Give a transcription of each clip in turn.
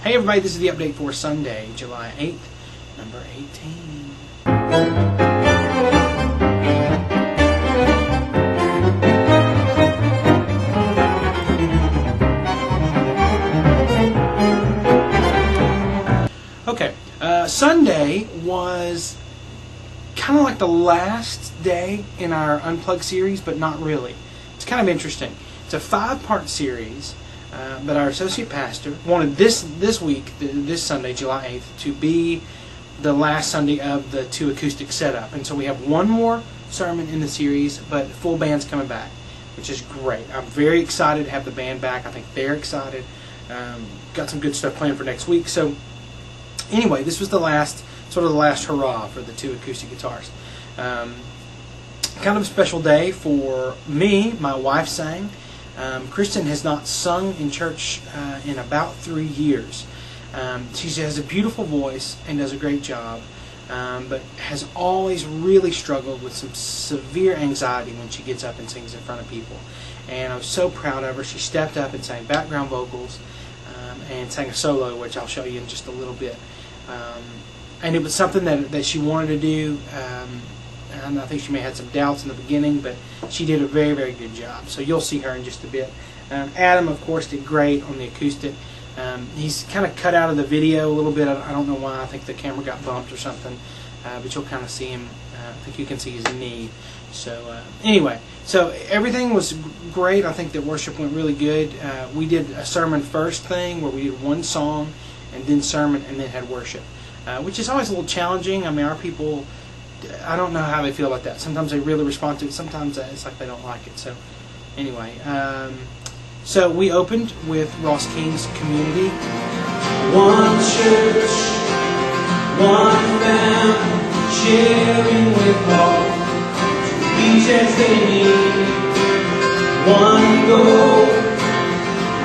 Hey everybody, this is the update for Sunday, July 8th, number 18. Okay, Sunday was kind of like the last day in our Unplugged series, but not really. It's kind of interesting. It's a 5-part series. But our associate pastor wanted this week, this Sunday, July 8th, to be the last Sunday of the 2 acoustic setup. And so we have one more sermon in the series, but full band's coming back, which is great. I'm very excited to have the band back. I think they're excited. Got some good stuff planned for next week. So anyway, this was the last hurrah for the 2 acoustic guitars. Kind of a special day for me. My wife sang. Kristen has not sung in church in about 3 years. She has a beautiful voice and does a great job, but has always really struggled with some severe anxiety when she gets up and sings in front of people. And I was so proud of her. She stepped up and sang background vocals and sang a solo, which I'll show you in just a little bit. And it was something that she wanted to do. And I think she may have had some doubts in the beginning, but she did a very, very good job. So you'll see her in just a bit. Adam, of course, did great on the acoustic. He's kind of cut out of the video a little bit. I don't know why. I think the camera got bumped or something. But you'll kind of see him. I think you can see his knee. So anyway, so everything was great. I think that worship went really good. We did a sermon first thing where we did one song and then sermon and then had worship, which is always a little challenging. I mean, our people, I don't know how they feel about that. Sometimes they really respond to it. Sometimes it's like they don't like it. So anyway, so we opened with Ross King's Community. One church, one family, sharing with all, to each as they need. One goal,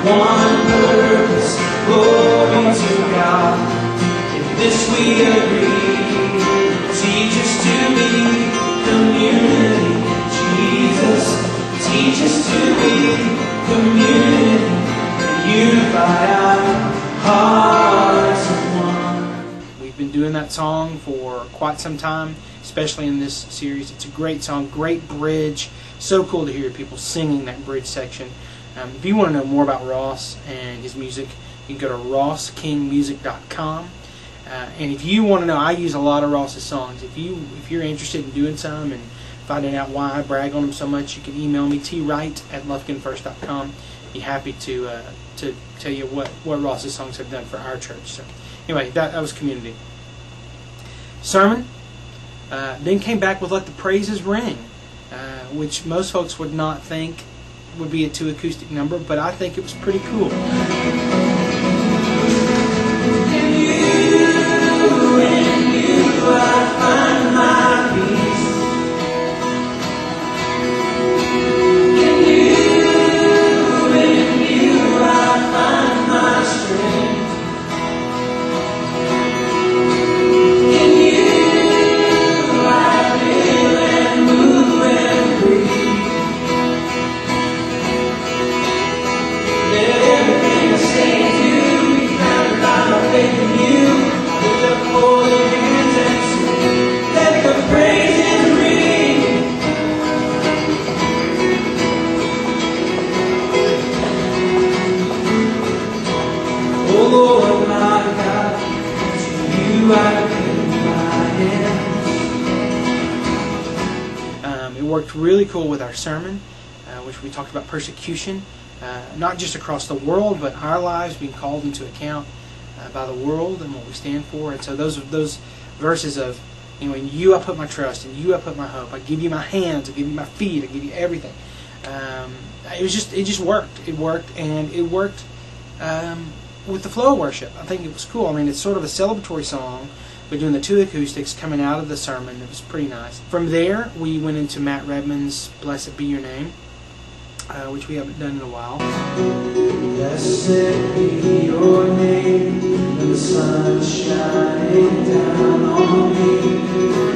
one purpose, glory to God. In this we agree. Teach us to be community, Jesus. Teach us to be community, unify our hearts in one. We've been doing that song for quite some time, especially in this series. It's a great song, great bridge. So cool to hear people singing that bridge section. If you want to know more about Ross and his music, you can go to rosskingmusic.com. And if you want to know, I use a lot of Ross's songs. If you're interested in doing some and finding out why I brag on them so much, you can email me, twright@lufkinfirst.com. Be happy to tell you what Ross's songs have done for our church. So anyway, that was Community. Sermon. Then came back with Let the Praises Ring, which most folks would not think would be a 2 acoustic number, but I think it was pretty cool. I find my peace. In you I find my strength. In you I live and move and breathe. Let everything I say do be founded by my faith in you. I lift up holy hands and let the praises ring. Oh Lord my God, to you I lift my hands. It worked really cool with our sermon, which we talked about persecution, not just across the world, but our lives being called into account by the world and what we stand for. And so those verses of, you know, in you I put my trust, in you I put my hope. I give you my hands, I give you my feet, I give you everything. It just worked. It worked, and it worked with the flow of worship. I think it was cool. I mean, it's sort of a celebratory song, but doing the 2 acoustics coming out of the sermon, it was pretty nice. From there, we went into Matt Redman's Blessed Be Your Name, which we haven't done in a while. Blessed be your name, when the sun's shining down on me,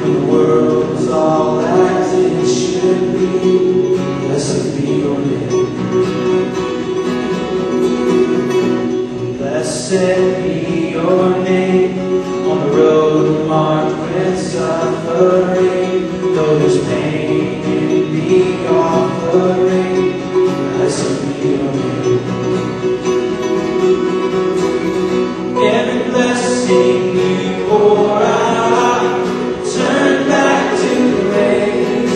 when the world is all as it should be. Blessed be your name. Blessed be your name on the road marked with suffering. Though there's pain in the offering, blessed be your name. Every blessing you pour out, turn back to rain.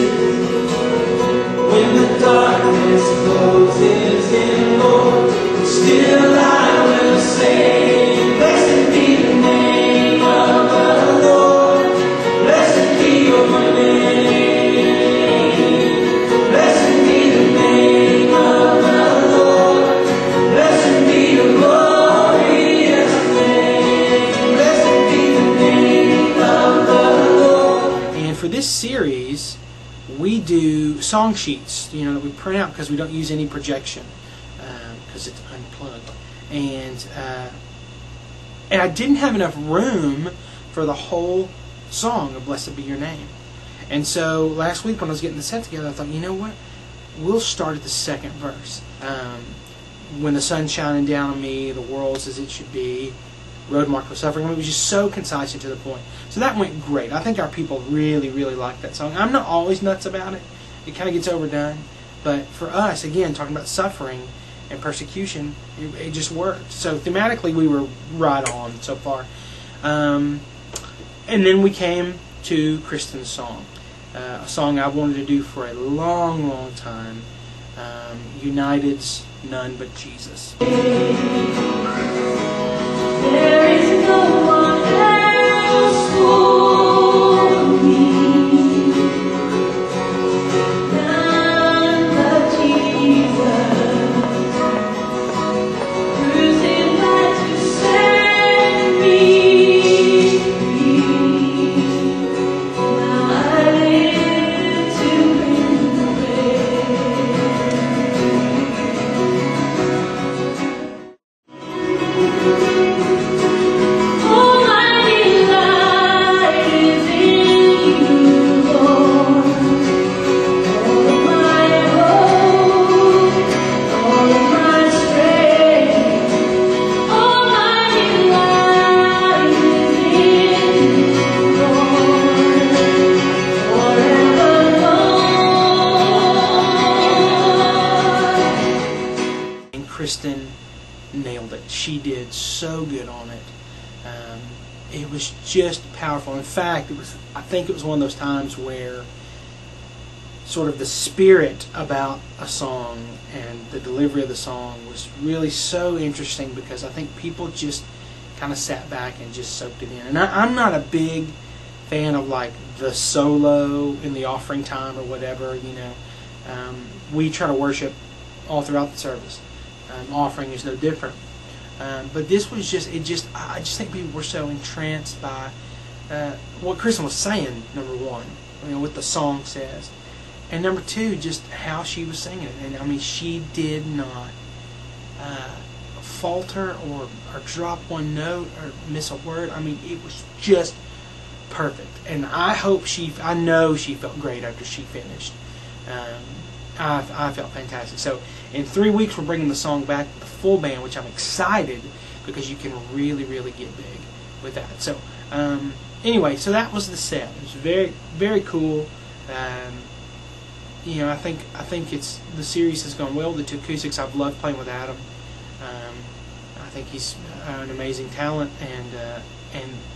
When the darkness closes in, Lord, still I will say, blessed be the name of the Lord. Blessed be your name. Blessed be the name of the Lord. Blessed be the glorious name. Blessed be the name of the Lord. And for this series, we do song sheets, that we print out because we don't use any projection because it's unplugged. And I didn't have enough room for the whole song of Blessed Be Your Name. And so last week when I was getting the set together, I thought, you know what? We'll start at the second verse. When the sun's shining down on me, the world's as it should be, road marked with suffering. It was just so concise and to the point. So that went great. I think our people really, really liked that song. I'm not always nuts about it. It kind of gets overdone. But for us, again, talking about suffering and persecution, it just worked. So thematically, we were right on so far. And then we came to Krist's song. A song I wanted to do for a long, long time. United's None But Jesus. There is no one else for me, none but Jesus, crucified to set me free. Now I live to bring the Kristen nailed it. She did so good on it. It was just powerful. In fact, I think it was one of those times where sort of the spirit about a song and the delivery of the song was really so interesting because I think people just kind of sat back and just soaked it in. And I'm not a big fan of like the solo in the offering time or whatever, we try to worship all throughout the service. Offering is no different. But this was I just think people were so entranced by what Kristen was saying, number one, what the song says. And number two, just how she was singing it. And I mean, she did not falter or drop one note or miss a word. I mean, it was just perfect. And I know she felt great after she finished. I felt fantastic. So in 3 weeks we're bringing the song back with the full band, which I'm excited because you can really, really get big with that. So anyway, so that was the set. It was very, very cool. I think the series has gone well. The two acoustics, I've loved playing with Adam. I think he's an amazing talent and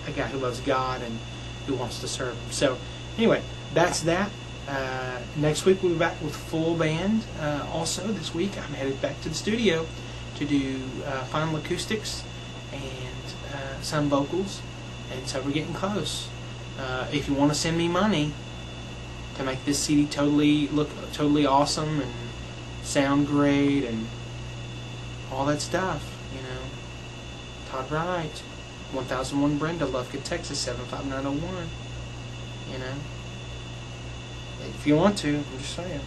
a guy who loves God and who wants to serve him. So anyway, that's that. Next week we'll be back with full band. Also this week I'm headed back to the studio to do final acoustics and some vocals, and so we're getting close. If you want to send me money to make this CD look totally awesome and sound great and all that stuff, Todd Wright, 1001 Brenda, Lufkin, Texas 75901. If you want to, I'm just saying.